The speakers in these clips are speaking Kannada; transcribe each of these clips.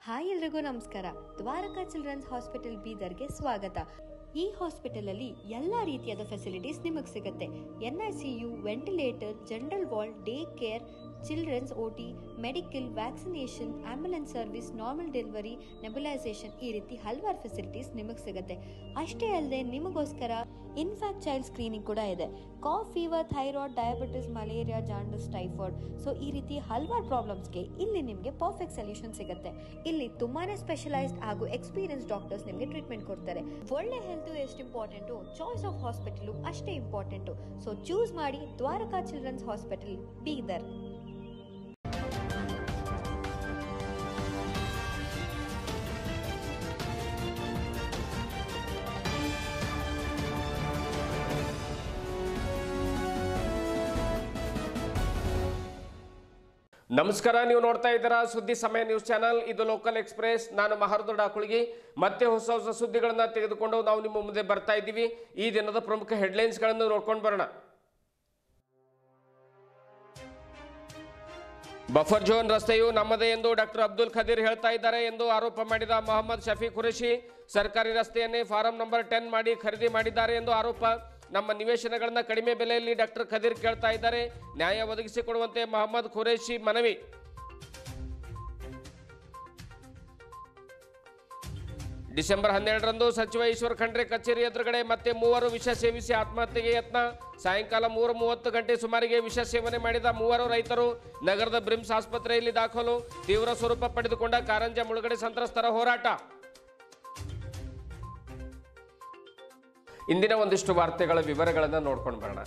ಹಾಯ್ ಎಲ್ರಿಗೂ ನಮಸ್ಕಾರ. ದ್ವಾರಕಾ ಚಿಲ್ಡ್ರನ್ಸ್ ಹಾಸ್ಪಿಟಲ್ ಬೀದರ್ಗೆ ಸ್ವಾಗತ. ಈ ಹಾಸ್ಪಿಟಲ್ ಅಲ್ಲಿ ಎಲ್ಲಾ ರೀತಿಯಾದ ಫೆಸಿಲಿಟೀಸ್ ನಿಮಗೆ ಸಿಗುತ್ತೆ. NICU, ventilator, general ward, day care, childrens OT, medical, vaccination, ambulance service, normal delivery, nebulisation, ಈ ರೀತಿ ಹಲವಾರು ಫೆಸಿಲಿಟೀಸ್ ನಿಮಗೆ ಸಿಗುತ್ತೆ. ಅಷ್ಟೇ ಅಲ್ಲದೆ ನಿಮಗೋಸ್ಕರ ಇನ್ಫ್ಯಾಕ್ಟ್ ಚೈಲ್ಡ್ ಸ್ಕ್ರೀನಿಂಗ್ ಕೂಡ ಇದೆ. Cough, fever, thyroid, diabetes, malaria, jaundice, typhoid, so ಈ ರೀತಿ ಹಲವಾರು ಪ್ರಾಬ್ಲಮ್ಸ್ಗೆ ಇಲ್ಲಿ ನಿಮಗೆ ಪರ್ಫೆಕ್ಟ್ ಸೊಲ್ಯೂಷನ್ ಸಿಗುತ್ತೆ. ಇಲ್ಲಿ ತುಂಬಾನೇ ಸ್ಪೆಷಲೈಸ್ಡ್ ಹಾಗೂ ಎಕ್ಸ್ಪೀರಿಯನ್ಸ್ ಡಾಕ್ಟರ್ಸ್ ನಿಮಗೆ ಟ್ರೀಟ್ಮೆಂಟ್ ಕೊಡ್ತಾರೆ. ಒಳ್ಳೆ ಹೆಲ್ತ್ ಎಷ್ಟು ಇಂಪಾರ್ಟೆಂಟು, ಚಾಯ್ಸ್ ಆಫ್ ಹಾಸ್ಪಿಟಲ್ ಅಷ್ಟೇ ಇಂಪಾರ್ಟೆಂಟು. ಸೊ ಚೂಸ್ ಮಾಡಿ ದ್ವಾರಕಾ ಚಿಲ್ಡ್ರನ್ಸ್ ಹಾಸ್ಪಿಟಲ್ ಬೀದರ್. ನಮಸ್ಕಾರ, ನೀವು ನೋಡ್ತಾ ಇದ್ದೀರಾ ಸುದ್ದಿ ಸಮಯ ನ್ಯೂಸ್ ಚಾನಲ್. ಇದು ಲೋಕಲ್ ಎಕ್ಸ್ಪ್ರೆಸ್. ನಾನು ಮಹರ್ದೊಡ್ಡ ಡಾಕುಳಿಗಿ. ಮತ್ತೆ ಹೊಸ ಹೊಸ ಸುದ್ದಿಗಳನ್ನ ತೆಗೆದುಕೊಂಡು ನಾವು ನಿಮ್ಮ ಮುಂದೆ ಬರ್ತಾ ಇದ್ದೀವಿ. ಈ ದಿನದ ಪ್ರಮುಖ ಹೆಡ್ಲೈನ್ಸ್ಗಳನ್ನು ನೋಡ್ಕೊಂಡು ಬರೋಣ. ಬಫರ್ ಝೋನ್ ರಸ್ತೆಯು ನಮ್ಮದೇ ಎಂದು ಡಾಕ್ಟರ್ ಅಬ್ದುಲ್ ಖದೀರ್ ಹೇಳ್ತಾ ಇದ್ದಾರೆ ಎಂದು ಆರೋಪ ಮಾಡಿದ ಮೊಹಮ್ಮದ್ ಶಫೀಕ್ ಖುರೇಶಿ ಸರ್ಕಾರಿ ರಸ್ತೆಯನ್ನೇ ಫಾರಂ ನಂಬರ್ 10 ಮಾಡಿ ಖರೀದಿ ಮಾಡಿದ್ದಾರೆ ಎಂದು ಆರೋಪ. ನಮ್ಮ ನಿವೇಶನಗಳನ್ನ ಕಡಿಮೆ ಬೆಲೆಯಲ್ಲಿ ಡಾಕ್ಟರ್ ಖದೀರ್ ಕೇಳ್ತಾ ಇದ್ದಾರೆ. ನ್ಯಾಯ ಒದಗಿಸಿಕೊಡುವಂತೆ ಮೊಹಮ್ಮದ್ ಖುರೇಶಿ ಮನವಿ. ಡಿಸೆಂಬರ್ 12ರಂದು ಸಚಿವ ಈಶ್ವರ್ ಖಂಡ್ರೆ ಕಚೇರಿ ಎದುರುಗಡೆ ಮತ್ತೆ ಮೂವರು ವಿಷ ಸೇವಿಸಿ ಆತ್ಮಹತ್ಯೆಗೆ ಯತ್ನ. ಸಾಯಂಕಾಲ 3:30 ಗಂಟೆ ಸುಮಾರಿಗೆ ವಿಷ ಸೇವನೆ ಮಾಡಿದ ಮೂವರು ರೈತರು ನಗರದ ಬ್ರಿಮ್ಸ್ ಆಸ್ಪತ್ರೆಯಲ್ಲಿ ದಾಖಲು. ತೀವ್ರ ಸ್ವರೂಪ ಪಡೆದುಕೊಂಡ ಕಾರಂಜ ಮುಳುಗಡೆ ಸಂತ್ರಸ್ತರ ಹೋರಾಟ. ಇಂದಿನ ಒಂದಿಷ್ಟು ವಾರ್ತೆಗಳ ವಿವರಗಳನ್ನು ನೋಡ್ಕೊಂಡು ಬರೋಣ.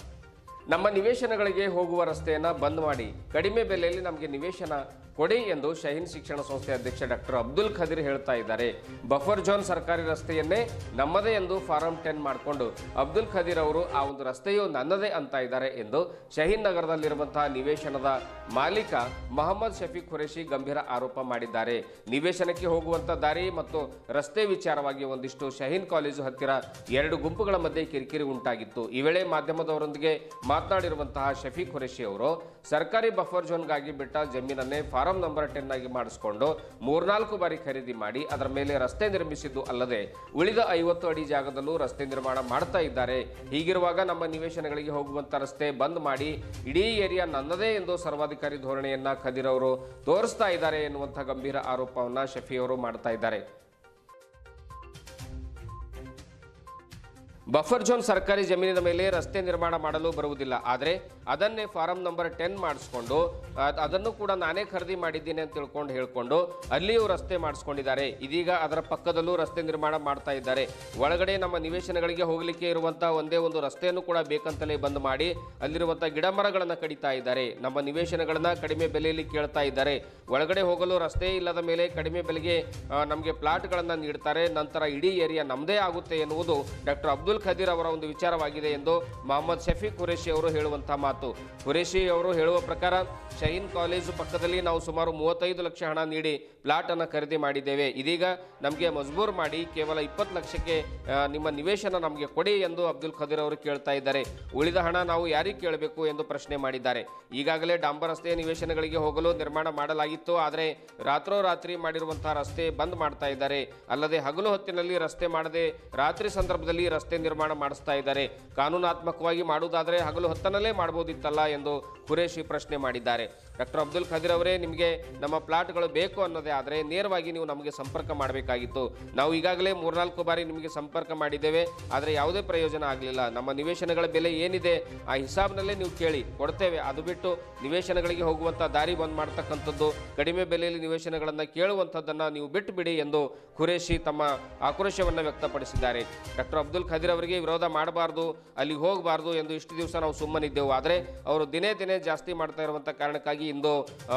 ನಮ್ಮ ನಿವೇಶನಗಳಿಗೆ ಹೋಗುವ ರಸ್ತೆಯನ್ನು ಬಂದ್ ಮಾಡಿ ಕಡಿಮೆ ಬೆಲೆಯಲ್ಲಿ ನಮಗೆ ನಿವೇಶನ ಕೊಡಿ ಎಂದು ಶಹೀನ್ ಶಿಕ್ಷಣ ಸಂಸ್ಥೆ ಅಧ್ಯಕ್ಷ ಡಾಕ್ಟರ್ ಅಬ್ದುಲ್ ಖದೀರ್ ಹೇಳ್ತಾ ಇದ್ದಾರೆ. ಬಫರ್ ಝೋನ್ ಸರ್ಕಾರಿ ರಸ್ತೆಯನ್ನೇ ನಮ್ಮದೇ ಎಂದು ಫಾರಂ 10 ಮಾಡಿಕೊಂಡು ಅಬ್ದುಲ್ ಖದೀರ್ ಅವರು ಆ ಒಂದು ರಸ್ತೆಯು ನನ್ನದೇ ಅಂತ ಇದ್ದಾರೆ ಎಂದು ಶಹೀನ್ ನಗರದಲ್ಲಿರುವಂತಹ ನಿವೇಶನದ ಮಾಲೀಕ ಮೊಹಮ್ಮದ್ ಶಫೀಕ್ ಖುರೇಶಿ ಗಂಭೀರ ಆರೋಪ ಮಾಡಿದ್ದಾರೆ. ನಿವೇಶನಕ್ಕೆ ಹೋಗುವಂಥ ದಾರಿ ಮತ್ತು ರಸ್ತೆ ವಿಚಾರವಾಗಿ ಒಂದಿಷ್ಟು ಶಹೀನ್ ಕಾಲೇಜು ಹತ್ತಿರ ಎರಡು ಗುಂಪುಗಳ ಮಧ್ಯೆ ಕಿರಿಕಿರಿ ಉಂಟಾಗಿತ್ತು. ಈ ವೇಳೆ ಮಾಧ್ಯಮದವರೊಂದಿಗೆ ಮಾತನಾಡಿರುವಂತಹ ಶಫೀಕ್ ಖುರೇಶಿ ಅವರು ಸರ್ಕಾರಿ ಬಫರ್ ಝೋನ್ಗಾಗಿ ಬಿಟ್ಟ ಜಮೀನನ್ನೇ ಫಾರಂ ನಂಬರ್ 10 ಆಗಿ ಮಾಡಿಸಿಕೊಂಡು 3-4 ಬಾರಿ ಖರೀದಿ ಮಾಡಿ ಅದರ ಮೇಲೆ ರಸ್ತೆ ನಿರ್ಮಿಸಿದ್ದು ಅಲ್ಲದೆ ಉಳಿದ 50 ಅಡಿ ಜಾಗದಲ್ಲೂ ರಸ್ತೆ ನಿರ್ಮಾಣ ಮಾಡ್ತಾ ಇದ್ದಾರೆ. ಹೀಗಿರುವಾಗ ನಮ್ಮ ನಿವೇಶನಗಳಿಗೆ ಹೋಗುವಂತ ರಸ್ತೆ ಬಂದ್ ಮಾಡಿ ಇಡೀ ಏರಿಯಾ ನನ್ನದೇ ಎಂದು ಸರ್ವಾಧಿಕಾರಿ ಧೋರಣೆಯನ್ನ ಖದೀರ್ ಅವರು ತೋರಿಸ್ತಾ ಇದ್ದಾರೆ ಎನ್ನುವಂತಹ ಗಂಭೀರ ಆರೋಪವನ್ನ ಶಫಿ ಅವರು ಮಾಡ್ತಾ ಇದ್ದಾರೆ. ಬಫರ್ ಝೋನ್ ಸರ್ಕಾರಿ ಜಮೀನಿನ ಮೇಲೆ ರಸ್ತೆ ನಿರ್ಮಾಣ ಮಾಡಲು ಬರುವುದಿಲ್ಲ, ಆದರೆ ಅದನ್ನೇ ಫಾರಂ ನಂಬರ್ 10 ಮಾಡಿಸ್ಕೊಂಡು ಅದನ್ನು ಕೂಡ ನಾನೇ ಖರೀದಿ ಮಾಡಿದ್ದೀನಿ ಅಂತ ಹೇಳ್ಕೊಂಡು ಅಲ್ಲಿಯೂ ರಸ್ತೆ ಮಾಡಿಸ್ಕೊಂಡಿದ್ದಾರೆ. ಇದೀಗ ಅದರ ಪಕ್ಕದಲ್ಲೂ ರಸ್ತೆ ನಿರ್ಮಾಣ ಮಾಡ್ತಾ ಇದ್ದಾರೆ. ಒಳಗಡೆ ನಮ್ಮ ನಿವೇಶನಗಳಿಗೆ ಹೋಗಲಿಕ್ಕೆ ಇರುವಂತಹ ಒಂದೇ ಒಂದು ರಸ್ತೆಯನ್ನು ಕೂಡ ಬೇಕಂತಲೇ ಬಂದ್ ಮಾಡಿ ಅಲ್ಲಿರುವಂತಹ ಗಿಡ ಮರಗಳನ್ನು ಕಡಿತಾ ಇದ್ದಾರೆ. ನಮ್ಮ ನಿವೇಶನಗಳನ್ನ ಕಡಿಮೆ ಬೆಲೆಯಲ್ಲಿ ಕೇಳ್ತಾ ಇದ್ದಾರೆ. ಒಳಗಡೆ ಹೋಗಲು ರಸ್ತೆ ಇಲ್ಲದ ಮೇಲೆ ಕಡಿಮೆ ಬೆಲೆಗೆ ನಮಗೆ ಪ್ಲಾಟ್ಗಳನ್ನು ನೀಡ್ತಾರೆ. ನಂತರ ಇಡೀ ಏರಿಯಾ ನಮ್ಮದೇ ಆಗುತ್ತೆ ಎನ್ನುವುದು ಡಾಕ್ಟರ್ ಅಬ್ದುಲ್ ಖದೀರ್ ಅವರ ಒಂದು ವಿಚಾರವಾಗಿದೆ ಎಂದು ಮೊಹಮ್ಮದ್ ಶಫೀಕ್ ಖುರೇಶಿ ಅವರು ಹೇಳುವಂತಹ ಮಾತು. ಖುರೇಶಿ ಅವರು ಹೇಳುವ ಪ್ರಕಾರ ಶಹೀನ್ ಕಾಲೇಜು ಪಕ್ಕದಲ್ಲಿ ನಾವು ಸುಮಾರು 35 ಲಕ್ಷ ಹಣ ನೀಡಿ ಪ್ಲಾಟ್ ಅನ್ನು ಖರೀದಿ ಮಾಡಿದ್ದೇವೆ. ಇದೀಗ ನಮಗೆ ಮಜಬೂರ್ ಮಾಡಿ ಕೇವಲ 20 ಲಕ್ಷಕ್ಕೆ ನಿಮ್ಮ ನಿವೇಶನ ನಮಗೆ ಕೊಡಿ ಎಂದು ಅಬ್ದುಲ್ ಖದೀರ್ ಅವರು ಕೇಳ್ತಾ ಇದ್ದಾರೆ. ಉಳಿದ ಹಣ ನಾವು ಯಾರಿಗೆ ಕೇಳಬೇಕು ಎಂದು ಪ್ರಶ್ನೆ ಮಾಡಿದ್ದಾರೆ. ಈಗಾಗಲೇ ಡಾಂಬರ್ ರಸ್ತೆ ನಿವೇಶನಗಳಿಗೆ ಹೋಗಲು ನಿರ್ಮಾಣ ಮಾಡಲಾಗಿತ್ತು, ಆದರೆ ರಾತ್ರೋರಾತ್ರಿ ಮಾಡಿರುವಂತಹ ರಸ್ತೆ ಬಂದ್ ಮಾಡ್ತಾ ಇದ್ದಾರೆ. ಅಲ್ಲದೆ ಹಗಲು ಹೊತ್ತಿನಲ್ಲಿ ರಸ್ತೆ ಮಾಡದೆ ರಾತ್ರಿ ಸಂದರ್ಭದಲ್ಲಿ ರಸ್ತೆ ನಿರ್ಮಾಣ ಮಾಡಿಸ್ತಾ ಇದ್ದಾರೆ. ಕಾನೂನಾತ್ಮಕವಾಗಿ ಮಾಡುವುದಾದರೆ ಹಗಲು ಹೊತ್ತನಲ್ಲೇ ಮಾಡಬಹುದಿತ್ತಲ್ಲ ಎಂದು ಖುರೇಶಿ ಪ್ರಶ್ನೆ ಮಾಡಿದ್ದಾರೆ. ಡಾಕ್ಟರ್ ಅಬ್ದುಲ್ ಖದೀರ್ ಅವರೇ, ನಿಮಗೆ ನಮ್ಮ ಪ್ಲಾಟ್ಗಳು ಬೇಕು ಅನ್ನೋದೇ ಆದರೆ ನೇರವಾಗಿ ನೀವು ನಮಗೆ ಸಂಪರ್ಕ ಮಾಡಬೇಕಾಗಿತ್ತು. ನಾವು ಈಗಾಗಲೇ 3-4 ಬಾರಿ ನಿಮಗೆ ಸಂಪರ್ಕ ಮಾಡಿದ್ದೇವೆ, ಆದರೆ ಯಾವುದೇ ಪ್ರಯೋಜನ ಆಗಲಿಲ್ಲ. ನಮ್ಮ ನಿವೇಶನಗಳ ಬೆಲೆ ಏನಿದೆ ಆ ಹಿಸಾಬ್ನಲ್ಲೇ ನೀವು ಕೇಳಿ ಕೊಡ್ತೇವೆ. ಅದು ಬಿಟ್ಟು ನಿವೇಶನಗಳಿಗೆ ಹೋಗುವಂಥ ದಾರಿ ಬಂದ್ ಮಾಡ್ತಕ್ಕಂಥದ್ದು, ಕಡಿಮೆ ಬೆಲೆಯಲ್ಲಿ ನಿವೇಶನಗಳನ್ನು ಕೇಳುವಂಥದ್ದನ್ನು ನೀವು ಬಿಟ್ಟು ಬಿಡಿ ಎಂದು ಖುರೇಶಿ ತಮ್ಮ ಆಕ್ರೋಶವನ್ನು ವ್ಯಕ್ತಪಡಿಸಿದ್ದಾರೆ. ಡಾಕ್ಟರ್ ಅಬ್ದುಲ್ ಖದೀರ್ ಅವರಿಗೆ ವಿರೋಧ ಮಾಡಬಾರ್ದು, ಅಲ್ಲಿಗೆ ಹೋಗಬಾರ್ದು ಎಂದು ಇಷ್ಟು ದಿವಸ ನಾವು ಸುಮ್ಮನಿದ್ದೆವು. ಆದರೆ ಅವರು ದಿನೇ ದಿನೇ ಜಾಸ್ತಿ ಮಾಡ್ತಾ ಇರುವಂಥ ಕಾರಣಕ್ಕಾಗಿ ಇಂದು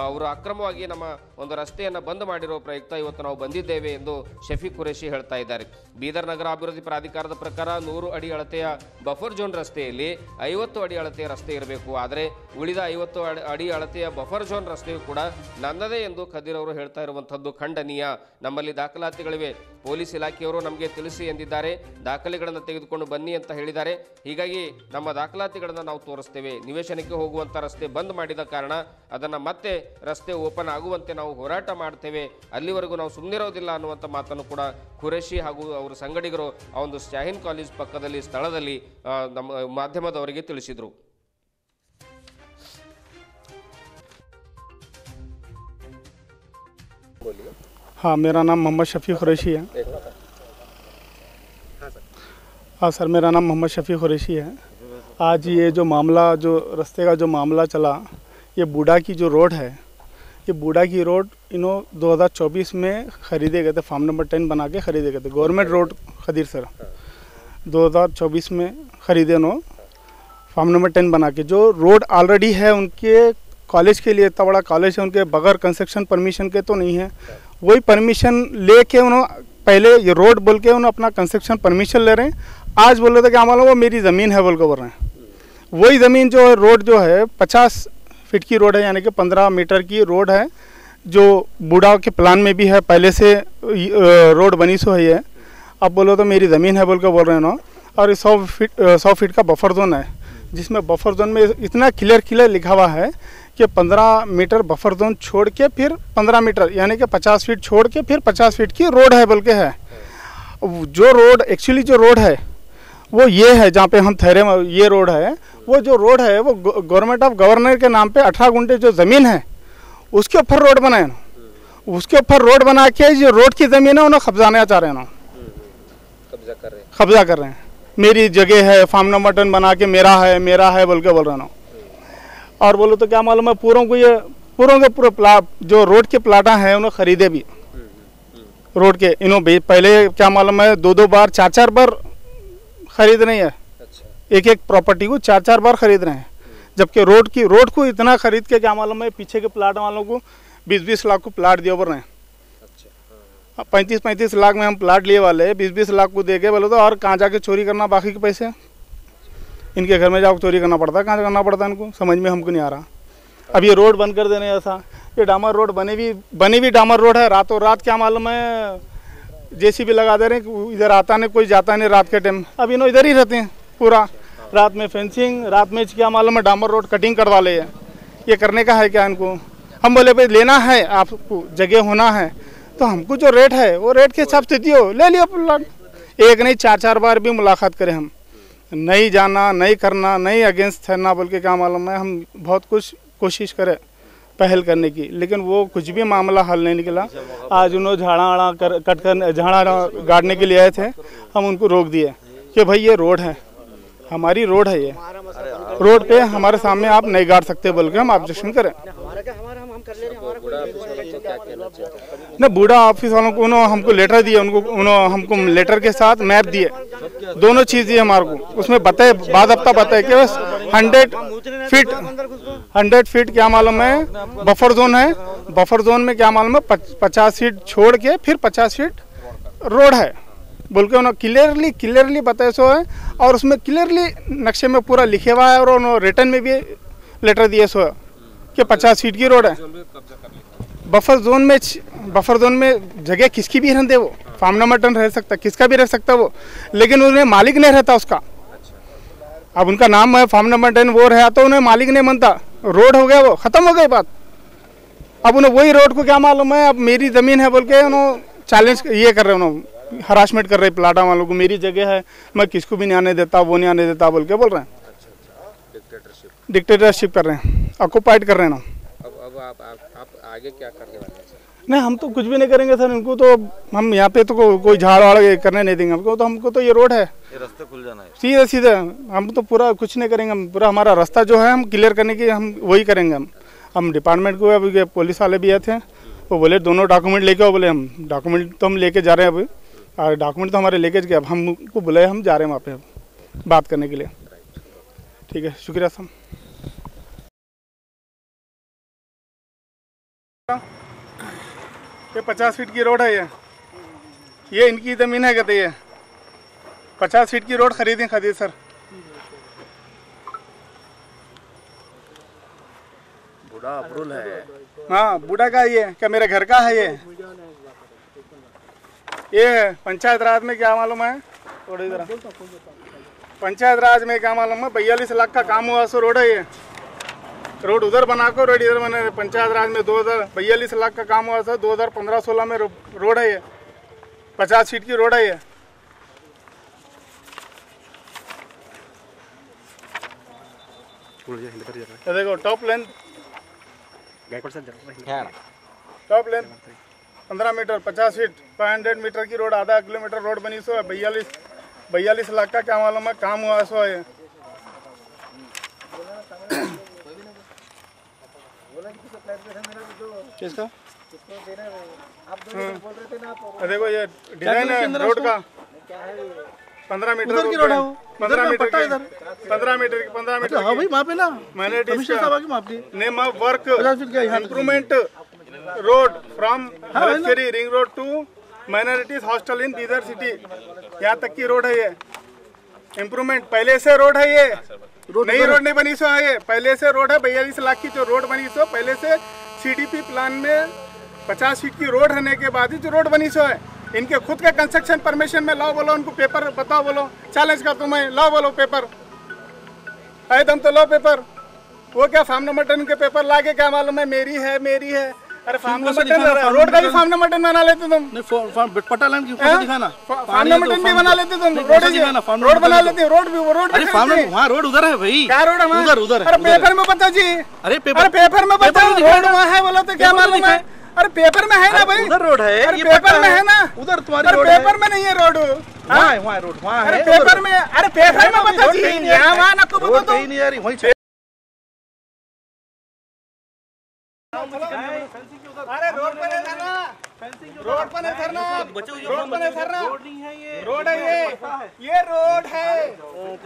ಅವರು ಅಕ್ರಮವಾಗಿ ನಮ್ಮ ಒಂದು ರಸ್ತೆಯನ್ನು ಬಂದ್ ಮಾಡಿರೋ ಪ್ರಯುಕ್ತ ಇವತ್ತು ನಾವು ಬಂದಿದ್ದೇವೆ ಎಂದು ಶಫೀಕ್ ಖುರೇಶಿ ಹೇಳ್ತಾ ಇದ್ದಾರೆ. ಬೀದರ್ ನಗರ ಅಭಿವೃದ್ಧಿ ಪ್ರಾಧಿಕಾರದ ಪ್ರಕಾರ 100 ಅಡಿ ಅಳತೆಯ ಬಫರ್ ಝೋನ್ ರಸ್ತೆಯಲ್ಲಿ 50 ಅಡಿ ಅಳತೆಯ ರಸ್ತೆ ಇರಬೇಕು, ಆದರೆ ಉಳಿದ 50 ಅಡಿ ಅಳತೆಯ ಬಫರ್ ಝೋನ್ ರಸ್ತೆಯು ಕೂಡ ನನ್ನದೇ ಎಂದು ಖದೀರ್ ಅವರು ಹೇಳ್ತಾ ಇರುವಂಥದ್ದು ಖಂಡನೀಯ. ನಮ್ಮಲ್ಲಿ ದಾಖಲಾತಿಗಳಿವೆ, ಪೊಲೀಸ್ ಇಲಾಖೆಯವರು ನಮಗೆ ತಿಳಿಸಿ ಎಂದಿದ್ದಾರೆ. ದಾಖಲೆಗಳನ್ನು ತೆಗೆದುಕೊಂಡು ತೆಗೆದುಕೊಂಡು ಬನ್ನಿ ಅಂತ ಹೇಳಿದ್ದಾರೆ. ಹೀಗಾಗಿ ನಮ್ಮ ದಾಖಲಾತಿಗಳನ್ನು ನಾವು ತೋರಿಸ್ತೇವೆ. ನಿವೇಶನಕ್ಕೆ ಹೋಗುವಂಥ ರಸ್ತೆ ಬಂದ್ ಮಾಡಿದ ಕಾರಣ ಅದನ್ನು ಮತ್ತೆ ರಸ್ತೆ ಓಪನ್ ಆಗುವಂತೆ ನಾವು ಹೋರಾಟ ಮಾಡ್ತೇವೆ, ಅಲ್ಲಿವರೆಗೂ ನಾವು ಸುಮ್ಮನಿರೋದಿಲ್ಲ ಅನ್ನುವಂಥ ಮಾತನ್ನು ಕೂಡ ಖುರೇಶಿ ಹಾಗೂ ಅವರ ಸಂಗಡಿಗರು ಆ ಒಂದು ಶಾಹೀನ್ ಕಾಲೇಜ್ ಪಕ್ಕದಲ್ಲಿ ಸ್ಥಳದಲ್ಲಿ ನಮ್ಮ ಮಾಧ್ಯಮದವರಿಗೆ ತಿಳಿಸಿದರು. हाँ, मेरा नाम मोहम्मद शफ़ी कुरैशी है। हाँ सर, मेरा नाम मोहम्मद शफ़ी कुरैशी है। आज ये जो मामला, जो रास्ते का जो मामला चला, ये बूढ़ा की जो रोड है, ये बूढ़ा की रोड 2024 में ख़रीदे गए थे, फार्म नंबर 10 बना के ख़रीदे गए थे। गवर्नमेंट रोड खरीद सर 2024 में ख़रीदे उन्होंने फार्म नंबर 10 बना के। जो रोड ऑलरेडी है उनके कॉलेज के लिए, इतना बड़ा कॉलेज है, उनके बगैर कंस्ट्रक्शन परमिशन के तो नहीं है। वही परमिशन लेके उन्होंने पहले ये रोड बोल के उन्होंने अपना कंस्ट्रक्शन परमिशन ले रहे हैं। आज बोल रहे थे कि हमारा वो मेरी ज़मीन है बोल के बोल रहे हैं। वही ज़मीन जो है, रोड जो है 50 फीट की रोड है, यानी कि 15 मीटर की रोड है, जो बूढ़ा के प्लान में भी है, पहले से रोड बनी सो है। अब बोलो तो मेरी ज़मीन है बोल के बोल रहे हैं ना। और 100 फीट का बफर जोन है, जिसमें बफर जोन में इतना क्लियर लिखा हुआ है कि 15 मीटर बफर जोन छोड़ के फिर 15 मीटर यानी कि 50 फीट छोड़ के फिर 50 फीट की रोड है बोल के है। जो रोड एक्चुअली जो रोड है वो ये है, जहाँ पे हम ठहरे, ये रोड है। वो जो रोड है वो गवर्नमेंट ऑफ गवर्नर के नाम पे 18 गुंठे जो ज़मीन है उसके ऊपर रोड बनाए ना। उसके ऊपर रोड बना के जो रोड की ज़मीन है उन्हें कब्जाना चाह रहे हैं ना, कब्जा कर रहे हैं। मेरी जगह है, फार्म नंबर 10 बना के मेरा है बोल के बोल रहे हैं ना। और बोलो तो क्या मालूम है, पूरों के पूरे प्लाट जो रोड के प्लाटा हैं उन्हें खरीदे भी रोड के। इन्होंने पहले क्या मालूम है 2-2 बार 4-4 बार खरीद रहे हैं। एक प्रॉपर्टी को 4-4 बार खरीद रहे हैं, जबकि रोड को इतना खरीद के क्या मालूम है पीछे के प्लाट वालों को 20-20 लाख को प्लाट दिए बोल रहे हैं। 35-35 लाख में हम प्लाट लिए वाले 20-20 लाख को दे के बोले तो और कहाँ जाके चोरी करना, बाकी के पैसे इनके घर में जाकर चोरी करना पड़ता है। कहाँ करना पड़ता है इनको, समझ में हमको नहीं आ रहा। अब ये रोड बंद कर देने ऐसा, ये डामर रोड बनी भी डामर रोड है। रातों रात क्या मालूम है जेसीबी लगा दे रहे हैं, इधर आता नहीं कोई जाता नहीं रात के टाइम। अब इन्हों इधर ही रहते हैं पूरा रात में, फेंसिंग रात में क्या मालूम है डामर रोड कटिंग करवा ले। ये करने का है क्या इनको? हम बोले भाई लेना है, आपको जगह होना है तो हमको जो रेट है वो रेट के हिसाब से दियो, ले लियो प्लाट। एक नहीं 4-4 बार भी मुलाकात करें हम, नहीं जाना, नहीं करना, नहीं अगेंस्ट ठहरना बोल के क्या मालूम है। हम बहुत कुछ कोशिश करें पहल करने की, लेकिन वो कुछ भी मामला हल नहीं निकला। आज उन्होंने झाड़ा गाड़ने के लिए आए थे, हम उनको रोक दिए कि भाई ये रोड है, हमारी रोड है, ये रोड पे हमारे सामने आप नहीं गाड़ सकते बोल के हम ऑब्जेक्शन करें। ना बूढ़ा ऑफिस वालों को उन्होंने हमको लेटर दिए, उन्होंने हमको लेटर के साथ मैप दिए, दोनों चीज़ दिए हमारे को। उसमें बताए बाद हफ्ता बताए कि बस 100 फीट क्या मालूम है बफर जोन है। बफर जोन में क्या मालूम है 50 फीट छोड़ के फिर 50 फीट रोड है बोल के उन्होंने क्लियरली बताए सो है। और उसमें क्लियरली नक्शे में पूरा लिखे हुआ है और उन्होंने रिटर्न में भी लेटर दिए सो है कि 50 फीट की रोड है। बफर जोन में जगह किसकी भी रहने दे, वो फार्म नंबर 10 रह सकता, किसका भी रह सकता वो, लेकिन उन्हें मालिक नहीं रहता उसका। अब उनका नाम है फार्म नंबर 10, वो रहा तो उन्हें मालिक नहीं बनता, रोड हो गया, वो खत्म हो गई बात। अब उन्हें वही रोड को क्या मालूम है अब मेरी ज़मीन है बोल के उन्होंने चैलेंज ये कर रहे हैं, उन्होंने हरासमेंट कर रहे प्लाटा वालों को, मेरी जगह है मैं किसको भी नहीं आने देता, वो नहीं आने देता बोल के बोल रहे हैं। डिक्टेटरशिप कर रहे हैं, ऑक्युपाइड कर रहे हैं ना। अब आप आगे क्या करने वाले हैं? नहीं हम तो कुछ भी नहीं करेंगे सर, इनको तो हम यहाँ पे तो कोई झाड़ वाड़ करने नहीं देंगे हमको तो ये रोड है, ये रास्ता खुल जाना है सीधे हम तो पूरा कुछ नहीं करेंगे। हम पूरा हमारा रास्ता जो है हम क्लियर करने की हम वही करेंगे। हम डिपार्टमेंट को अभी पुलिस वाले भी आए थे, वो बोले दोनों डॉक्यूमेंट लेके आओ, बोले हम डॉक्यूमेंट तो हम लेके जा रहे हैं अभी, और डॉक्यूमेंट तो हमारे लेके गए। अब हमको बुलाए, हम जा रहे हैं वहाँ पे बात करने के लिए। ठीक है, शुक्रिया सर। ये 50 फीट की रोड है, ये इनकी ज़मीन है कहते ये 50 फीट की रोड खरीद सर। बूढ़ा अब्रुल है। हाँ बूढ़ा का ये क्या मेरे घर का है ये है पंचायत राज में क्या मालूम है रोड इधर पंचायत राज में क्या मालूम है 42 लाख का काम हुआ सो रोड है ये रोड उधर बना को रोड इधर बने पंचायत राज में 42 लाख का काम हुआ था 2015-16 में रोड है ये 50 फीट की रोड है ये देखो top length 15 metre 50 feet 500 metre की रोड आधा किलोमीटर रोड बनी सो है 42 लाख का क्या मालूम है काम हुआ सो है किसका देखो ये डिजाइन है रोड का 15 मीटर की रोड है 15 मीटर की 15 मीटर हाँ भाई वहाँ पे ना मैंने मापी name of work improvement road from Halcheri ring road to minorities hostel in Bidar city यहाँ तक की रोड है ये इम्प्रूवमेंट पहले से रोड है ये नई रोड नहीं बनी सो है ये पहले से रोड है 42 लाख की जो रोड बनी सो पहले से सीडीपी प्लान में 50 फीट की रोड रहने के बाद ही जो रोड बनी सो है इनके खुद का कंस्ट्रक्शन परमिशन में लाओ बोलो उनको पेपर बताओ बोलो चैलेंज कर तुम्हें लाओ बोलो पेपर आए तुम तो लो पेपर वो क्या फार्म नंबर 10 के पेपर लाके क्या मालूम है मेरी है अरे फार्म नंबर 10 रोड का भी फार्म नंबर 10 बना लेते तुम पट्टा लाइन की फोटो दिखाना फार्म नंबर 10 भी बना लेते तुम रोड बना लेते रोड भी रोड अरे फार्म वहाँ रोड उधर है भाई क्या रोड है उधर अरे पेपर में बता जी अरे पेपर में बता रोड वहाँ है बोलो तो क्या मालूम है अरे पेपर में है ना भाई उधर रोड है अरे पेपर में है ना उधर तुम्हारी रोड पेपर में नहीं है रोड वहाँ रोड वहाँ है पेपर में अरे पेपर में बता जी यहाँ वहाँ ना को बता दो नहीं यार वहीं अरे रोड पर नहीं धरना रोड पर नहीं धरना रोड पर नहीं धरना रोड है ये रोड है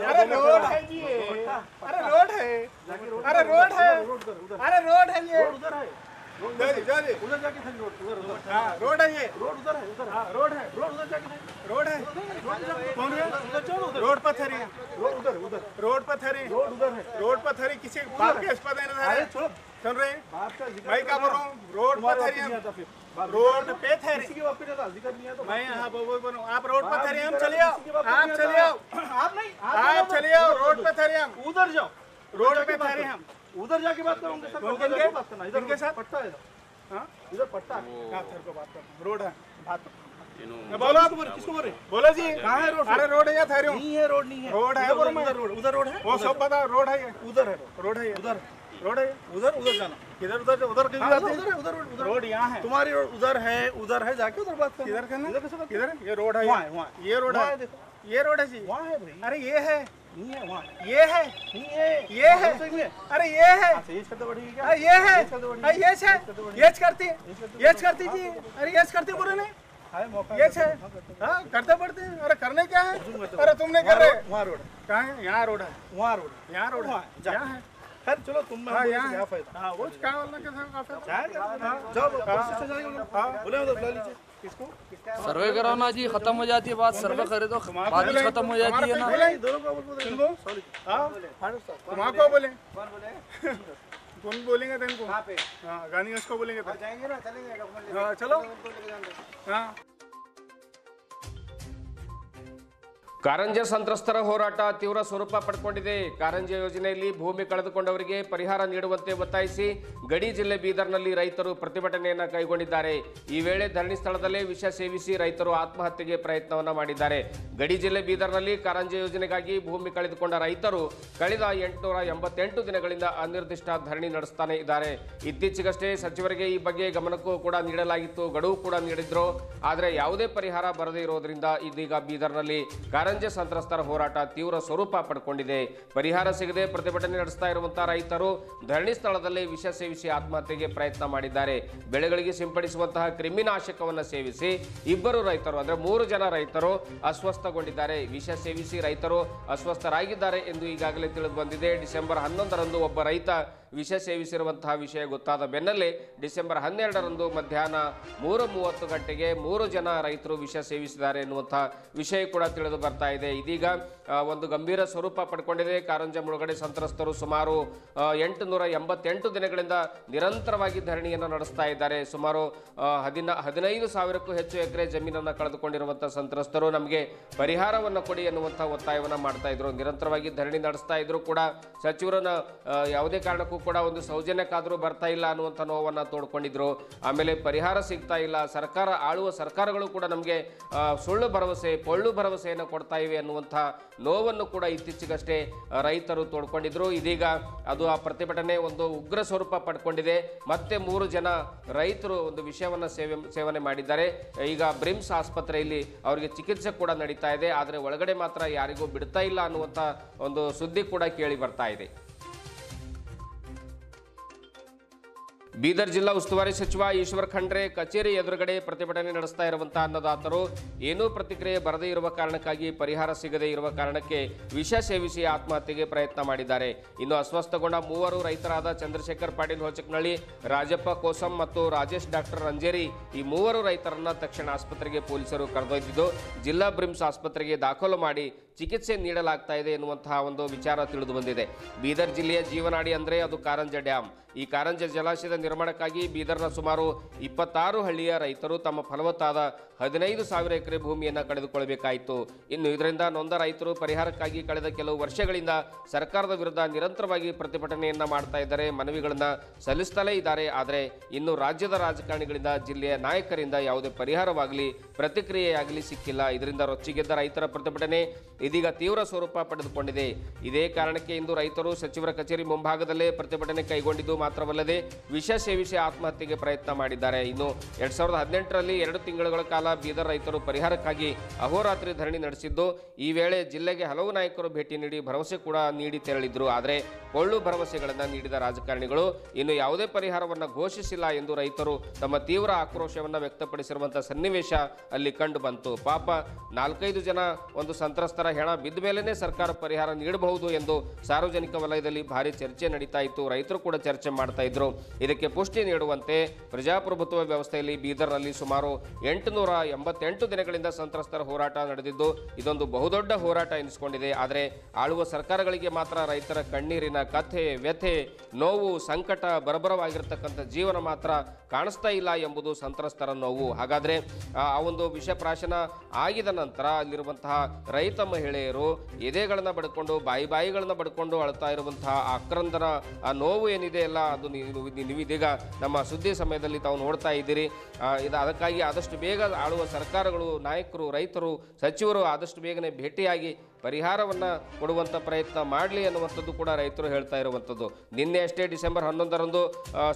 अरे रोड है जी अरे रोड है अरे रोड है अरे रोड है ये रोड है ये रोड है रोड है कौन है रोड पर थरी रोड पर थरी रोड पर थरी किसी बात के अस्पताल में सुन रहे भाई क्या बोल रहा हूँ रोड पर थरी रोड पे थरी मैं यहाँ बोल आप रोड पर थरी हम चले आओ आप चले आओ आप चले आओ रोड पे थरी हम उधर जाओ रोड पे थरी हम उधर जाके बात करोगे सर इनके साथ पट्टा है हाँ इधर पट्टा है क्या थर को बात कर रोड है बोलो किसको बोल रहे बोलो जी कहाँ है रोड अरे रोड है या थरी नहीं है रोड नहीं है रोड है उधर रोड है वो सब पता रोड है ये उधर है रोड है ये उधर रोड है उधर जाना किधर उधर उधर कहीं हाँ, जाते हैं? उधर रोड यहाँ है तुम्हारी रोड उधर है जाके उधर बात किधर करना इधर कैसे बात किधर ये रोड है वहाँ ये रोड वहाँ है देखो ये रोड है जी वहाँ है भाई अरे ये है नहीं है वहाँ ये है नहीं है ये है सही में अरे ये है अच्छा ये करते बढ़ेगी क्या अरे ये है अरे ये करती जी अरे ये करती पूरे नहीं है मौका ये है हाँ करते पड़ते हैं अरे करने क्या है अरे तुमने कर रहे वहाँ रोड कहाँ है यहाँ रोड है वहाँ रोड यहाँ रोड है यहाँ है खैर चलो तुम हाँ मैं यहाँ क्या फायदा हाँ वो क्या बोलना कैसे जाओ बोले मतलब बुला लीजिए किसको सर्वे कराओ ना जी, खत्म हो जाती है बात। सर्वे करे तो बात ही खत्म हो जाती है ना। दोनों को बोल तुम्हारा को बोले कौन बोलेंगे तुमको हाँ गांधी उसको बोलेंगे तो जाएंगे ना चलेंगे हाँ चलो हाँ ಕಾರಂಜೆ ಸಂತ್ರಸ್ತರ ಹೋರಾಟ ತೀವ್ರ ಸ್ವರೂಪ ಪಡ್ಕೊಂಡಿದೆ. ಕಾರಂಜೆ ಯೋಜನೆಯಲ್ಲಿ ಭೂಮಿ ಕಳೆದುಕೊಂಡವರಿಗೆ ಪರಿಹಾರ ನೀಡುವಂತೆ ಒತ್ತಾಯಿಸಿ ಗಡಿ ಜಿಲ್ಲೆ ಬೀದರ್ನಲ್ಲಿ ರೈತರು ಪ್ರತಿಭಟನೆಯನ್ನು ಕೈಗೊಂಡಿದ್ದಾರೆ. ಈ ವೇಳೆ ಧರಣಿ ಸ್ಥಳದಲ್ಲೇ ವಿಷ ಸೇವಿಸಿ ರೈತರು ಆತ್ಮಹತ್ಯೆಗೆ ಪ್ರಯತ್ನವನ್ನು ಮಾಡಿದ್ದಾರೆ. ಗಡಿ ಜಿಲ್ಲೆ ಬೀದರ್ನಲ್ಲಿ ಕಾರಂಜೆ ಯೋಜನೆಗಾಗಿ ಭೂಮಿ ಕಳೆದುಕೊಂಡ ರೈತರು ಕಳೆದ 888 ದಿನಗಳಿಂದ ಅನಿರ್ದಿಷ್ಟ ಧರಣಿ ನಡೆಸ್ತಾನೆ ಇದ್ದಾರೆ. ಇತ್ತೀಚೆಗಷ್ಟೇ ಸಚಿವರಿಗೆ ಈ ಬಗ್ಗೆ ಗಮನಕ್ಕೂ ಕೂಡ ನೀಡಲಾಗಿತ್ತು, ಗಡುವು ಕೂಡ ನೀಡಿದ್ರು. ಆದರೆ ಯಾವುದೇ ಪರಿಹಾರ ಬರದೇ ಇರೋದ್ರಿಂದ ಇದೀಗ ಬೀದರ್ನಲ್ಲಿ ಕಾರಂಜೆ ಸಂತ್ರಸ್ತರ ಹೋರಾಟ ತೀವ್ರ ಸ್ವರೂಪ ಪಡ್ಕೊಂಡಿದೆ. ಪರಿಹಾರ ಸಿಗದೆ ಪ್ರತಿಭಟನೆ ನಡೆಸ್ತಾ ಇರುವಂತಹ ರೈತರು ಧರಣಿ ಸ್ಥಳದಲ್ಲಿ ವಿಷ ಸೇವಿಸಿ ಆತ್ಮಹತ್ಯೆಗೆ ಪ್ರಯತ್ನ ಮಾಡಿದ್ದಾರೆ. ಬೆಳೆಗಳಿಗೆ ಸಿಂಪಡಿಸುವಂತಹ ಕ್ರಿಮಿನಾಶಕವನ್ನು ಸೇವಿಸಿ ಇಬ್ಬರು ರೈತರು ಅಂದ್ರೆ 3 ಜನ ರೈತರು ಅಸ್ವಸ್ಥಗೊಂಡಿದ್ದಾರೆ. ವಿಷ ಸೇವಿಸಿ ರೈತರು ಅಸ್ವಸ್ಥರಾಗಿದ್ದಾರೆ ಎಂದು ಈಗಾಗಲೇ ತಿಳಿದು ಬಂದಿದೆ. ಡಿಸೆಂಬರ್ 11ರಂದು ಒಬ್ಬ ರೈತ ವಿಷ ಸೇವಿಸಿರುವಂತಹ ವಿಷಯ ಗೊತ್ತಾದ ಬೆನ್ನಲ್ಲೇ ಡಿಸೆಂಬರ್ 12ರಂದು ಮಧ್ಯಾಹ್ನ 3:30 ಗಂಟೆಗೆ 3 ಜನ ರೈತರು ವಿಷ ಸೇವಿಸಿದ್ದಾರೆ ಎನ್ನುವಂತಹ ವಿಷಯ ಕೂಡ ತಿಳಿದು ಬರ್ತಾ ಇದೆ. ಇದೀಗ ಒಂದು ಗಂಭೀರ ಸ್ವರೂಪ ಪಡ್ಕೊಂಡಿದೆ. ಕಾರಂಜ ಮುಳುಗಡೆ ಸಂತ್ರಸ್ತರು ಸುಮಾರು 888 ದಿನಗಳಿಂದ ನಿರಂತರವಾಗಿ ಧರಣಿಯನ್ನು ನಡೆಸ್ತಾ ಇದ್ದಾರೆ. ಸುಮಾರು 15,000ಕ್ಕೂ ಹೆಚ್ಚು ಎಕರೆ ಜಮೀನನ್ನು ಕಳೆದುಕೊಂಡಿರುವಂತಹ ಸಂತ್ರಸ್ತರು ನಮಗೆ ಪರಿಹಾರವನ್ನು ಕೊಡಿ ಎನ್ನುವಂತಹ ಒತ್ತಾಯವನ್ನು ಮಾಡ್ತಾ ಇದ್ರು. ನಿರಂತರವಾಗಿ ಧರಣಿ ನಡೆಸ್ತಾ ಇದ್ರು ಕೂಡ ಸಚಿವರನ್ನ ಯಾವುದೇ ಕಾರಣಕ್ಕೂ ಕೂಡ ಒಂದು ಸೌಜನ್ಯಕ್ಕಾದರೂ ಬರ್ತಾ ಇಲ್ಲ ಅನ್ನುವಂಥ ನೋವನ್ನು ತೋಡ್ಕೊಂಡಿದ್ರು. ಆಮೇಲೆ ಪರಿಹಾರ ಸಿಗ್ತಾ ಇಲ್ಲ, ಆಳುವ ಸರ್ಕಾರಗಳು ಕೂಡ ನಮಗೆ ಸುಳ್ಳು ಭರವಸೆ ಪೊಳ್ಳು ಭರವಸೆಯನ್ನು ಕೊಡ್ತಾ ಇವೆ ಅನ್ನುವಂಥ ನೋವನ್ನು ಕೂಡ ಇತ್ತೀಚೆಗಷ್ಟೇ ರೈತರು ತೋಡ್ಕೊಂಡಿದ್ರು. ಇದೀಗ ಅದು ಆ ಪ್ರತಿಭಟನೆ ಒಂದು ಉಗ್ರ ಸ್ವರೂಪ ಪಡ್ಕೊಂಡಿದೆ. ಮತ್ತೆ 3 ಜನ ರೈತರು ಒಂದು ವಿಷಯವನ್ನು ಸೇವನೆ ಮಾಡಿದ್ದಾರೆ. ಈಗ ಬ್ರಿಮ್ಸ್ ಆಸ್ಪತ್ರೆಯಲ್ಲಿ ಅವರಿಗೆ ಚಿಕಿತ್ಸೆ ಕೂಡ ನಡೀತಾ ಇದೆ. ಆದರೆ ಒಳಗಡೆ ಮಾತ್ರ ಯಾರಿಗೂ ಬಿಡ್ತಾ ಇಲ್ಲ ಅನ್ನುವಂಥ ಒಂದು ಸುದ್ದಿ ಕೂಡ ಕೇಳಿ ಬರ್ತಾ ಇದೆ. ಬೀದರ್ ಜಿಲ್ಲಾ ಉಸ್ತುವಾರಿ ಸಚಿವ ಈಶ್ವರ್ ಖಂಡ್ರೆ ಕಚೇರಿ ಎದುರುಗಡೆ ಪ್ರತಿಭಟನೆ ನಡೆಸ್ತಾ ಇರುವಂತಹ ಅನ್ನದಾತರು ಏನೂ ಪ್ರತಿಕ್ರಿಯೆ ಬರದೇ ಇರುವ ಕಾರಣಕ್ಕಾಗಿ ಪರಿಹಾರ ಸಿಗದೇ ಇರುವ ಕಾರಣಕ್ಕೆ ವಿಷ ಸೇವಿಸಿ ಆತ್ಮಹತ್ಯೆಗೆ ಪ್ರಯತ್ನ ಮಾಡಿದ್ದಾರೆ. ಇನ್ನು ಅಸ್ವಸ್ಥಗೊಂಡ 3 ರೈತರಾದ ಚಂದ್ರಶೇಖರ್ ಪಾಟೀಲ್ ಹೊಚಕ್ನಳ್ಳಿ, ರಾಜಪ್ಪ ಕೋಸಂ ಮತ್ತು ರಾಜೇಶ್ ಡಾಕ್ಟರ್ ರಂಜೇರಿ ಈ 3 ರೈತರನ್ನ ತಕ್ಷಣ ಆಸ್ಪತ್ರೆಗೆ ಪೊಲೀಸರು ಕರೆದೊಯ್ದಿದ್ದು ಜಿಲ್ಲಾ ಬ್ರಿಮ್ಸ್ ಆಸ್ಪತ್ರೆಗೆ ದಾಖಲು ಮಾಡಿ ಚಿಕಿತ್ಸೆ ನೀಡಲಾಗ್ತಾ ಇದೆ ಎನ್ನುವಂತಹ ಒಂದು ವಿಚಾರ ತಿಳಿದು ಬಂದಿದೆ. ಬೀದರ್ ಜಿಲ್ಲೆಯ ಜೀವನಾಡಿ ಅಂದರೆ ಅದು ಕಾರಂಜ ಡ್ಯಾಮ್. ಈ ಕಾರಂಜ ಜಲಾಶಯದ ನಿರ್ಮಾಣಕ್ಕಾಗಿ ಬೀದರ್ನ ಸುಮಾರು 26 ಹಳ್ಳಿಯ ರೈತರು ತಮ್ಮ ಫಲವತ್ತಾದ 15,000 ಎಕರೆ ಭೂಮಿಯನ್ನು ಕಳೆದುಕೊಳ್ಳಬೇಕಾಯಿತು. ಇನ್ನು ಇದರಿಂದ ನೊಂದ ರೈತರು ಪರಿಹಾರಕ್ಕಾಗಿ ಕಳೆದ ಕೆಲವು ವರ್ಷಗಳಿಂದ ಸರ್ಕಾರದ ವಿರುದ್ಧ ನಿರಂತರವಾಗಿ ಪ್ರತಿಭಟನೆಯನ್ನ ಮಾಡ್ತಾ ಇದ್ದಾರೆ, ಮನವಿಗಳನ್ನ ಸಲ್ಲಿಸುತ್ತಲೇ ಇದ್ದಾರೆ. ಆದರೆ ಇನ್ನು ರಾಜ್ಯದ ರಾಜಕಾರಣಿಗಳಿಂದ, ಜಿಲ್ಲೆಯ ನಾಯಕರಿಂದ ಯಾವುದೇ ಪರಿಹಾರವಾಗಲಿ ಪ್ರತಿಕ್ರಿಯೆಯಾಗಲಿ ಸಿಕ್ಕಿಲ್ಲ. ಇದರಿಂದ ರೊಚ್ಚಿಗೆದ್ದ ರೈತರ ಪ್ರತಿಭಟನೆ ಇದೀಗ ತೀವ್ರ ಸ್ವರೂಪ ಪಡೆದುಕೊಂಡಿದೆ. ಇದೇ ಕಾರಣಕ್ಕೆ ಇಂದು ರೈತರು ಸಚಿವರ ಕಚೇರಿ ಮುಂಭಾಗದಲ್ಲೇ ಪ್ರತಿಭಟನೆ ಕೈಗೊಂಡಿದ್ದು ಮಾತ್ರವಲ್ಲದೆ ವಿಷ ಸೇವಿಸಿ ಆತ್ಮಹತ್ಯೆಗೆ ಪ್ರಯತ್ನ ಮಾಡಿದ್ದಾರೆ. ಇನ್ನು 2018ರಲ್ಲಿ 2 ತಿಂಗಳುಗಳ ಕಾಲ ಬೀದರ್ ರೈತರು ಪರಿಹಾರಕ್ಕಾಗಿ ಅಹೋರಾತ್ರಿ ಧರಣಿ ನಡೆಸಿದ್ದು, ಈ ವೇಳೆ ಜಿಲ್ಲೆಗೆ ಹಲವು ನಾಯಕರು ಭೇಟಿ ನೀಡಿ ಭರವಸೆ ಕೂಡ ನೀಡಿ ತೆರಳಿದ್ರು. ಆದರೆ ಪೊಳ್ಳು ಭರವಸೆಗಳನ್ನು ನೀಡಿದ ರಾಜಕಾರಣಿಗಳು ಇನ್ನು ಯಾವುದೇ ಪರಿಹಾರವನ್ನು ಘೋಷಿಸಿಲ್ಲ ಎಂದು ರೈತರು ತಮ್ಮ ತೀವ್ರ ಆಕ್ರೋಶವನ್ನು ವ್ಯಕ್ತಪಡಿಸಿರುವಂತಹ ಸನ್ನಿವೇಶ ಅಲ್ಲಿ ಕಂಡು ಬಂತು. ಪಾಪ 4-5 ಜನ ಒಂದು ಸಂತ್ರಸ್ತರ ಹೆಣ ಬಿದ್ದ ಮೇಲೇನೆ ಸರ್ಕಾರ ಪರಿಹಾರ ನೀಡಬಹುದು ಎಂದು ಸಾರ್ವಜನಿಕ ವಲಯದಲ್ಲಿ ಭಾರಿ ಚರ್ಚೆ ನಡೀತಾ ಇತ್ತು. ರೈತರು ಕೂಡ ಚರ್ಚೆ ಮಾಡ್ತಾ ಇದ್ರು. ಇದಕ್ಕೆ ಪುಷ್ಟಿ ನೀಡುವಂತೆ ಪ್ರಜಾಪ್ರಭುತ್ವ ವ್ಯವಸ್ಥೆಯಲ್ಲಿ ಬೀದರ್ನಲ್ಲಿ ಸುಮಾರು 888 ದಿನಗಳಿಂದ ಸಂತ್ರಸ್ತರ ಹೋರಾಟ ನಡೆದಿದ್ದು ಇದೊಂದು ಬಹುದೊಡ್ಡ ಹೋರಾಟ ಎನಿಸಿಕೊಂಡಿದೆ. ಆದರೆ ಆಳುವ ಸರ್ಕಾರಗಳಿಗೆ ಮಾತ್ರ ರೈತರ ಕಣ್ಣೀರಿನ ಕಥೆ, ವ್ಯಥೆ, ನೋವು, ಸಂಕಟ, ಬರಬರವಾಗಿರತಕ್ಕಂಥ ಜೀವನ ಮಾತ್ರ ಕಾಣಿಸ್ತಾ ಇಲ್ಲ ಎಂಬುದು ಸಂತ್ರಸ್ತರ ನೋವು. ಹಾಗಾದ್ರೆ ಆ ಒಂದು ವಿಷಪ್ರಾಶನ ಆಗಿದ ನಂತರ ಅಲ್ಲಿರುವಂತಹ ರೈತ ಮಹಿಳೆಯರು ಎದೆಗಳನ್ನ ಬಡ್ಕೊಂಡು ಬಾಯಿಗಳನ್ನ ಬಡ್ಕೊಂಡು ಅಳ್ತಾ ಇರುವಂತಹ ಆಕ್ರಂದನ ಆ ನೋವು ಏನಿದೆ ಅಲ್ಲ, ಅದು ನೀವೀಗ ನಮ್ಮ ಸುದ್ದಿ ಸಮಯದಲ್ಲಿ ತಾವು ನೋಡ್ತಾ ಇದ್ದೀರಿ. ಅದಕ್ಕಾಗಿ ಆದಷ್ಟು ಬೇಗ ಆಳುವ ಸರ್ಕಾರಗಳು, ನಾಯಕರು, ರೈತರು, ಸಚಿವರು ಆದಷ್ಟು ಬೇಗನೆ ಭೇಟಿಯಾಗಿ ಪರಿಹಾರವನ್ನು ಕೊಡುವಂಥ ಪ್ರಯತ್ನ ಮಾಡಲಿ ಅನ್ನುವಂಥದ್ದು ಕೂಡ ರೈತರು ಹೇಳ್ತಾ ಇರುವಂಥದ್ದು. ನಿನ್ನೆ ಅಷ್ಟೇ ಡಿಸೆಂಬರ್ 11ರಂದು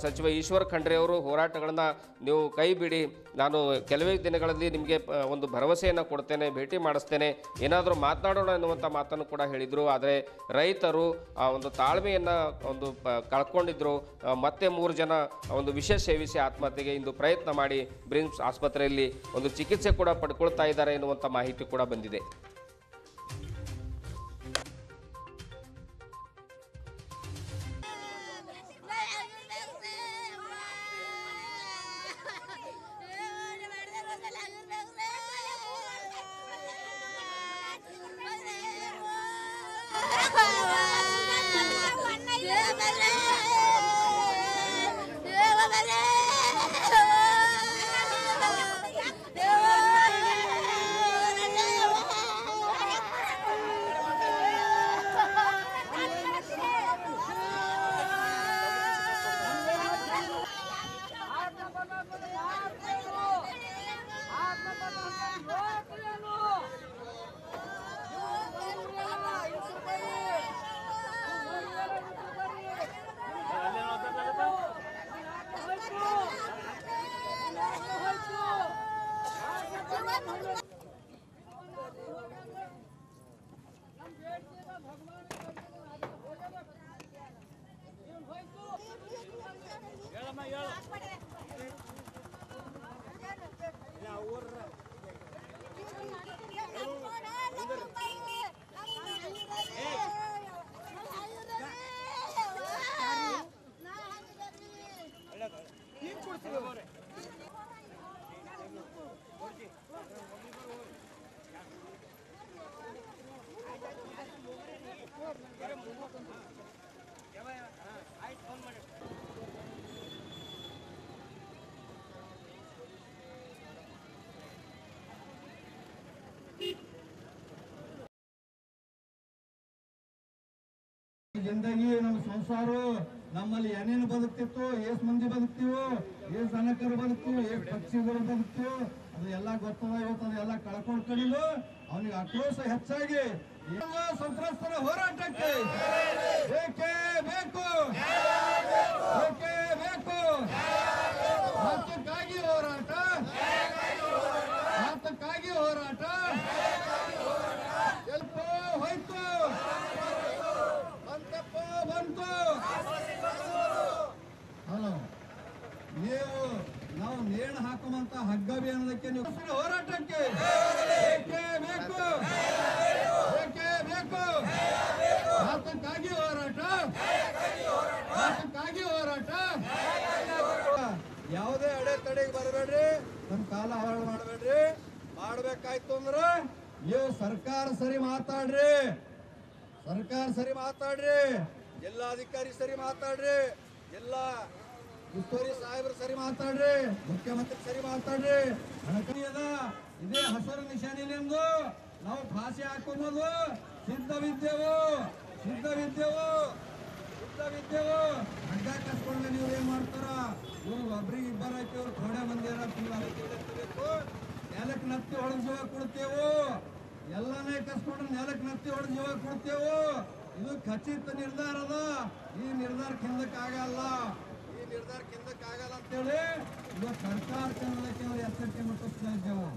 ಸಚಿವ ಈಶ್ವರ್ ಖಂಡ್ರೆ ಅವರು ಹೋರಾಟಗಳನ್ನು ನೀವು ಕೈ ಬಿಡಿ, ನಾನು ಕೆಲವೇ ದಿನಗಳಲ್ಲಿ ನಿಮಗೆ ಒಂದು ಭರವಸೆಯನ್ನು ಕೊಡ್ತೇನೆ, ಭೇಟಿ ಮಾಡಿಸ್ತೇನೆ, ಏನಾದರೂ ಮಾತನಾಡೋಣ ಎನ್ನುವಂಥ ಮಾತನ್ನು ಕೂಡ ಹೇಳಿದರು. ಆದರೆ ರೈತರು ಆ ಒಂದು ತಾಳ್ಮೆಯನ್ನು ಒಂದು ಕಳ್ಕೊಂಡಿದ್ರು. ಮತ್ತೆ 3 ಜನ ಒಂದು ವಿಷ ಸೇವಿಸಿ ಆತ್ಮಹತ್ಯೆಗೆ ಇಂದು ಪ್ರಯತ್ನ ಮಾಡಿ ಬ್ರಿಮ್ಸ್ ಆಸ್ಪತ್ರೆಯಲ್ಲಿ ಒಂದು ಚಿಕಿತ್ಸೆ ಕೂಡ ಪಡ್ಕೊಳ್ತಾ ಇದ್ದಾರೆ ಎನ್ನುವಂಥ ಮಾಹಿತಿ ಕೂಡ ಬಂದಿದೆ. ಜಿಂದಗಿ ನಮ್ಮ ಸಂಸಾರ ನಮ್ಮಲ್ಲಿ ಏನೇನು ಬದುಕ್ತಿತ್ತು, ಎಷ್ಟು ಮಂದಿ ಬದುಕ್ತಿವೋ, ಎಷ್ಟು ದನಕರು ಬದುಕ್ತಿವೋ, ಎಷ್ಟು ಪಕ್ಷಿಗಳು ಬದುಕ್ತಿವೋ ಅದು ಎಲ್ಲ ಗೊತ್ತದ. ಇವತ್ತು ಅದೆಲ್ಲ ಕಳ್ಕೊಂಡು ಕಡಿದು ಅವನಿಗೆ ಆಕ್ರೋಶ ಹೆಚ್ಚಾಗಿ ಸಂತ್ರಸ್ತರ ಹೋರಾಟಕ್ಕೆ ಬೇಕೇ ಬೇಕು, ಬೇಕೇ ಬೇಕು. ಹಕ್ಕಕ್ಕಾಗಿ ಹೋರಾಟ, ಹಕ್ಕಕ್ಕಾಗಿ ಹೋರಾಟ ಎಲ್ಪ ಹೋಯ್ತು, ಬಂತಪ್ಪ ಬಂತು. ಹಲೋ, ನೀವು ನಾವು ನೇಣು ಹಾಕುವಂತ ಹಗ್ಗ ಅನ್ನೋದಕ್ಕೆ ನೀವು ಹೋರಾಟಕ್ಕೆ ಬೇಕೇ ಬೇಕು, ಬೇಕೇ ಬೇಕು. ಹಕ್ಕಕ್ಕಾಗಿ ಹೋರಾಟ, ಹಕ್ಕಕ್ಕಾಗಿ ಹೋರಾಟ. ಯಾವುದೇ ಅಡೆತಡೆಗೆ ಬರಬೇಡ್ರಿ, ನಮ್ಮ ಕಾಲ ಹಾಳು ಮಾಡಬೇಡ್ರಿ. ಮಾಡ್ಬೇಕಾಯ್ತು ಅಂದ್ರ ನೀವು ಸರ್ಕಾರ ಸರಿ ಮಾತಾಡ್ರಿ, ಸರ್ಕಾರ ಸರಿ ಮಾತಾಡ್ರಿ, ಜಿಲ್ಲಾಧಿಕಾರಿ ಸರಿ ಮಾತಾಡ್ರಿ, ಜಿಲ್ಲಾ ಉಸ್ತುವಾರಿ ಸಾಹೇಬ್ರು ಸರಿ ಮಾತಾಡ್ರಿ, ಮುಖ್ಯಮಂತ್ರಿ ಸರಿ ಮಾತಾಡ್ರಿ. ಹಣಕಾಸಿದ ಇದೇ ಹಸಿರು ನಿಶಾನಿ ನಿಮ್ದು. ನಾವು ಭಾಷೆ ಹಾಕೊಂಬೋದು ಸಿದ್ಧವಿದ್ದೆವು, ಸಿದ್ಧವಿದ್ದೆವು, ಸಿದ್ಧವಿದ್ದೆವು. ಹಗ್ಗ ಕಸ್ಕೊಂಡ್ರೆ ನೀವು ಏನ್ ಮಾಡ್ತಾರ? ಇವ್ರು ಒಬ್ರಿಗೆ ಇಬ್ಬರು ಹಾಕಿ ಅವ್ರು ಥೋಡೆ ಮಂದಿ ಬೇಕು. ನೆಲಕ್ಕೆ ನತ್ತಿ ಹೊಡೆದ ಜೀವ ಕೊಡ್ತೇವು, ಎಲ್ಲಾನೇ ಕಸ್ಕೊಂಡ್ರೆ ನೆಲಕ್ಕೆ ನತ್ತಿ ಹೊಡೆದ ಜೀವ ಕೊಡ್ತೇವು. ಇದು ಖಚಿತ ನಿರ್ಧಾರ ಅದ. ಈ ನಿರ್ಧಾರ ಹಿಂದಕ್ಕಾಗಲ್ಲ, ಈ ನಿರ್ಧಾರ ಹಿಂದಕ್ಕಾಗಲ್ಲ ಅಂತೇಳಿ ಇವತ್ತು ಸರ್ಕಾರ ಕೇಂದ್ರಕ್ಕೆ ಎಚ್ಚರಿಕೆ ಮುಟ್ಟಿಸ್ತಾ ಇದ್ದೇವೆ.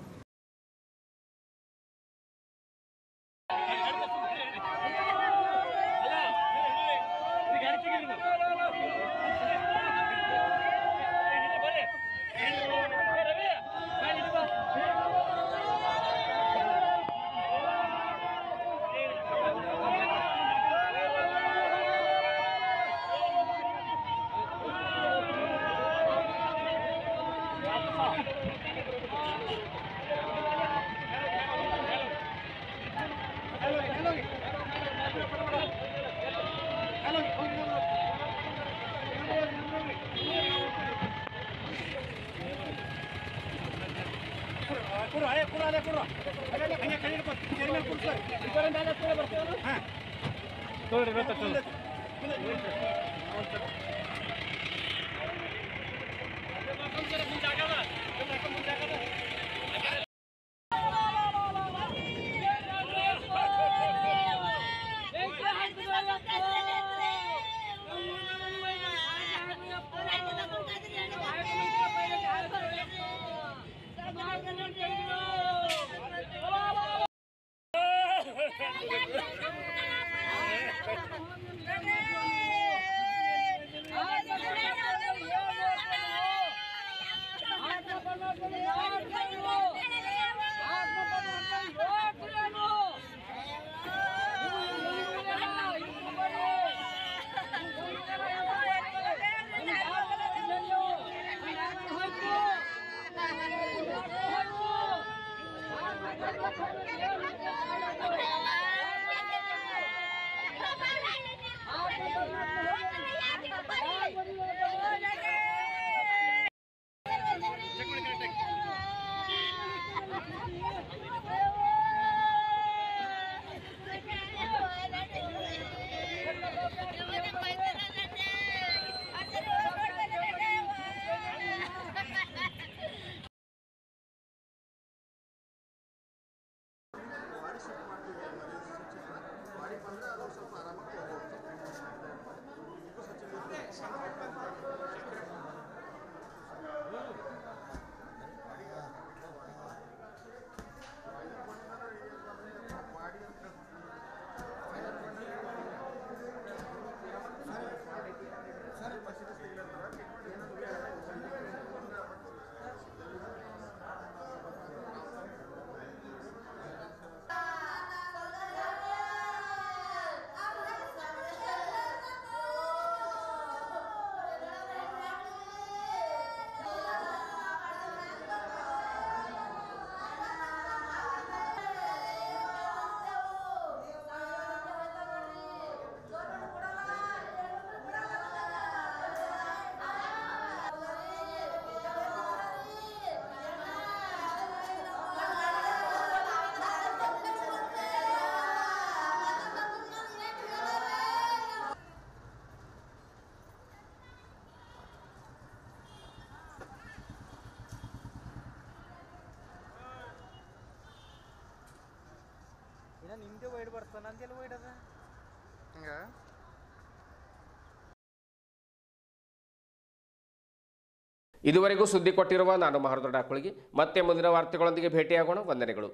ನಿಮ್ದೇ ವೈಡ್ ಬರ್ತಾನ ಅಂತೆಲ್ಲ ವೈಡ್ ಅದ ಹಂಗ ಇದುವರೆಗೂ ಸುದ್ದಿ ಕೊಟ್ಟಿರುವ ನಾನು ಮಹರ್ದೊಡ್ಡ ಕುಳಗಿ. ಮತ್ತೆ ಮುಂದಿನ ವಾರ್ತೆಗಳೊಂದಿಗೆ ಭೇಟಿಯಾಗೋಣ. ವಂದನೆಗಳು.